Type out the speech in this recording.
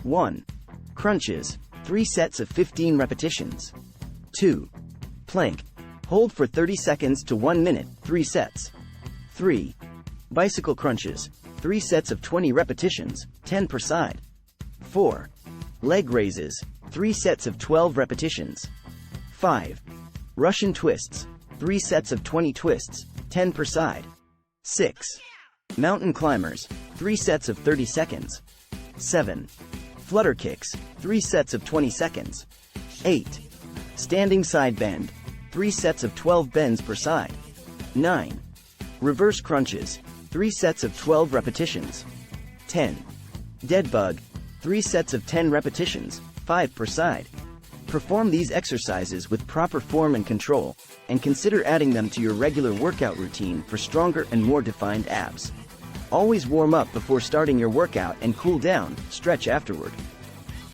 1. Crunches, 3 sets of 15 repetitions. 2. Plank, hold for 30 seconds to 1 minute, 3 sets. 3. Bicycle crunches, 3 sets of 20 repetitions, 10 per side. 4. Leg raises, 3 sets of 12 repetitions. 5. Russian twists, 3 sets of 20 twists, 10 per side. 6. Mountain climbers, 3 sets of 30 seconds. 7. Flutter kicks, 3 sets of 20 seconds. 8. Standing side bend, 3 sets of 12 bends per side. 9. Reverse crunches, 3 sets of 12 repetitions. 10. Dead bug, 3 sets of 10 repetitions, 5 per side. Perform these exercises with proper form and control, and consider adding them to your regular workout routine for stronger and more defined abs. Always warm up before starting your workout and cool down, stretch afterward.